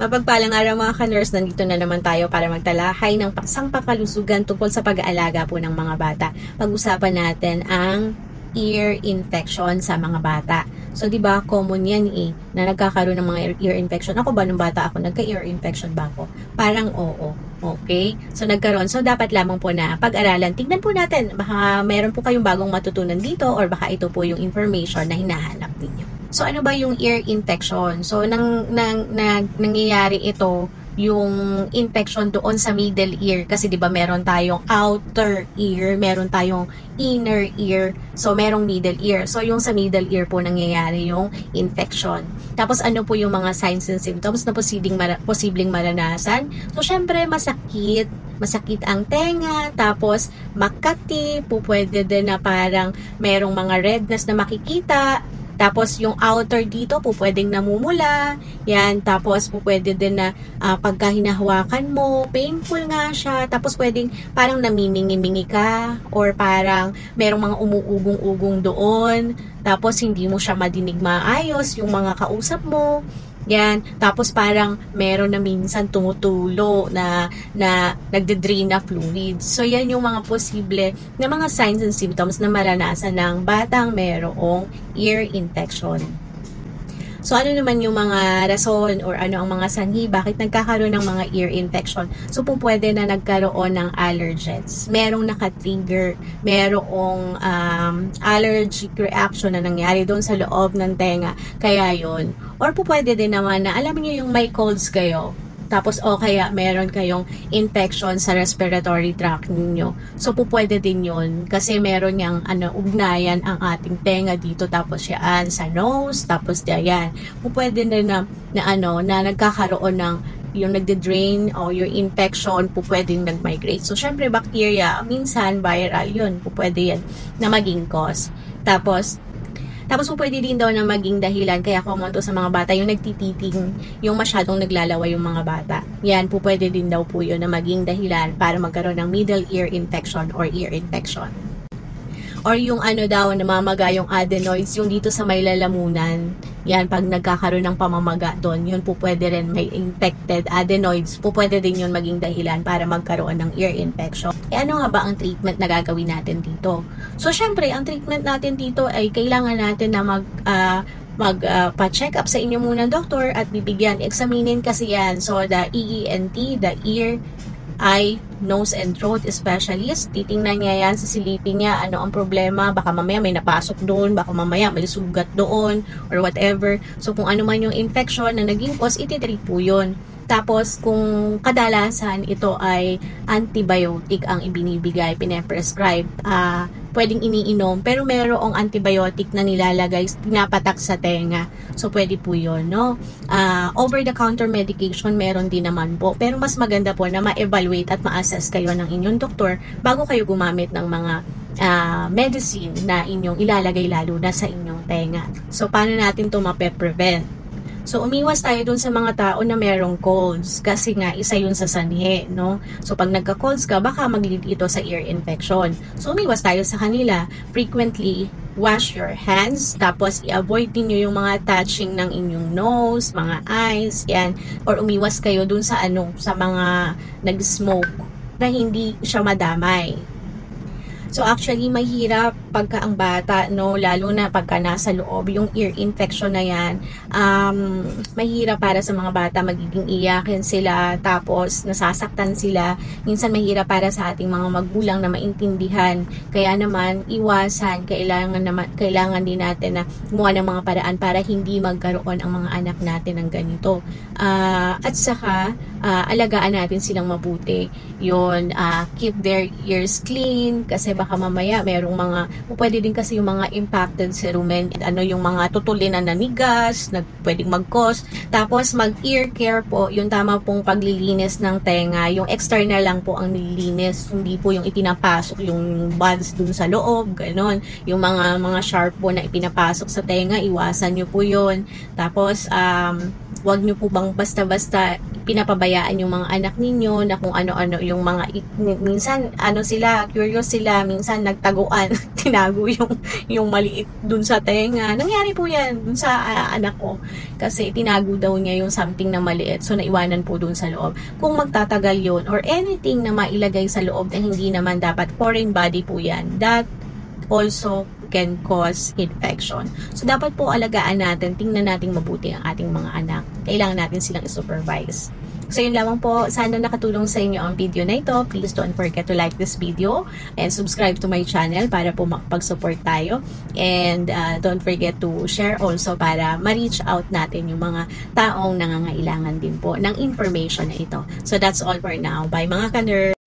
Mapagpalang araw mga ka-nurse, nandito na naman tayo para magtalakay ng paksang pakalusugan tungkol sa pag-aalaga po ng mga bata. Pag-usapan natin ang ear infection sa mga bata. So, di ba common yan na nagkakaroon ng mga ear infection. Ako ba nung bata ako, nagka-ear infection ba ako? Parang oo. Okay? So, nagkaroon. So, dapat lamang po na pag-aralan. Tingnan po natin, baka meron po kayong bagong matutunan dito or baka ito po yung information na hinahanap ninyo. So, ano ba yung ear infection? So, nangyayari ito yung infection doon sa middle ear. Kasi di ba meron tayong outer ear, meron tayong inner ear, so merong middle ear. So, yung sa middle ear po nangyayari yung infection. Tapos, ano po yung mga signs and symptoms na posibleng maranasan? So, syempre, masakit ang tenga, tapos makati, po pwede din na parang merong mga redness na makikita. Tapos, yung outer dito po pwedeng namumula. Yan. Tapos, po pwede din na pagka hinahawakan mo, painful nga siya. Tapos, pwedeng parang namimingi-mingi ka or parang merong mga umuugong-ugong doon. Tapos, hindi mo siya madinig maayos yung mga kausap mo. Yan. Tapos parang meron na minsan tumutulo na nagde-drain na fluids. So, yan yung mga posible na mga signs and symptoms na maranasan ng batang merong ear infection. So, ano naman yung mga rason or ano ang mga sanhi bakit nagkakaroon ng mga ear infection? So, po pwede na nagkaroon ng allergens. Merong nakatrigger, merong allergic reaction na nangyari doon sa loob ng tenga. Kaya yun. Or po pwede din naman na alam niyo yung may colds kayo. Tapos, o kaya meron kayong infection sa respiratory tract ninyo. So, po pwede din yun. Kasi meron niyang ugnayan ang ating tenga dito. Tapos, yan sa nose. Tapos, yan. Po pwede din na nagkakaroon ng yung nagde-drain o yung infection po pwedeng nag-migrate. So, syempre, bacteria, minsan viral yun. Po pwede yan na maging cause. Tapos po pwede din daw na maging dahilan, kaya common to sa mga bata, yung nagtititing, yung masyadong naglalawa yung mga bata. Yan po pwede din daw po yun na maging dahilan para magkaroon ng middle ear infection or ear infection. Or yung namamaga yung adenoids, yung dito sa may lalamunan. Yan, pag nagkakaroon ng pamamaga doon, yun po pwede rin may infected adenoids. Po pwede din yun maging dahilan para magkaroon ng ear infection. Ano nga ba ang treatment na gagawin natin dito? So, syempre, ang treatment natin dito ay kailangan natin na pa-check up sa inyo muna doktor at bibigyan, examinin kasi yan. So, the EENT, the ear, eye, nose and throat specialist, titingnan niya yan, sisilipin niya ano ang problema, baka mamaya may napasok doon, baka mamaya may sugat doon or whatever. So kung ano man yung infection na naging cause, ititreat po yun. Tapos kung kadalasan ito ay antibiotic ang ibinibigay, pinaprescribe, pwedeng iniinom, pero merong antibiotic na nilalagay, pinapatak sa tenga. So, pwede po yun, no? Over-the-counter medication, meron din naman po. Pero mas maganda po na ma-evaluate at ma-assess kayo ng inyong doktor bago kayo gumamit ng mga medicine na inyong ilalagay lalo na sa inyong tenga. So, paano natin ito mape-prevent? So, umiwas tayo dun sa mga tao na merong colds kasi nga isa yun sa sanhi, no? So, pag nagka-colds ka, baka mag-lead ito sa ear infection. So, umiwas tayo sa kanila. Frequently, wash your hands. Tapos, i-avoid niyo yung mga touching ng inyong nose, mga eyes, yan. Or umiwas kayo dun sa sa mga nag-smoke na hindi siya madamay. So actually mahirap pagka ang bata, no, lalo na pagka nasa loob yung ear infection na yan, mahirap para sa mga bata, magiging iyakin sila, tapos nasasaktan sila. Minsan mahirap para sa ating mga magulang na maintindihan. Kaya naman iwasan, kailangan din natin na gumawa ng mga paraan para hindi magkaroon ang mga anak natin ng ganito. At saka alagaan natin silang mabuti. Yun, keep their ears clean kasi baka mamaya merong mga Pwede din kasi yung mga impacted cerumen, yung mga tutulin na nanigas, pwedeng mag-cause. Tapos mag-ear care po, yung tama pong paglilinis ng tenga, yung external lang po ang nililinis, hindi po yung ipinapasok yung buds dun sa loob, ganon. Yung mga sharp po na ipinapasok sa tenga, iwasan nyo po yun. Tapos, wag nyo po bang basta-basta pinapabayaan yung mga anak ninyo na kung ano-ano yung mga, minsan, sila, curious sila, minsan nagtaguan, tinago yung maliit dun sa tenga. Nangyari po yan dun sa anak ko. Kasi tinago daw niya yung something na maliit, so naiwanan po dun sa loob. Kung magtatagal yun, or anything na mailagay sa loob na hindi naman dapat, foreign body po yan, that also can cause infection. So, dapat po alagaan natin, tingnan natin mabuti ang ating mga anak. Kailangan natin silang i-supervise. So, yun lamang po. Sana nakatulong sa inyo ang video na ito. Please don't forget to like this video and subscribe to my channel para po makapag-support tayo. And don't forget to share also para ma-reach out natin yung mga taong nangangailangan din po ng information na ito. So, that's all for now. Bye mga ka-nerd!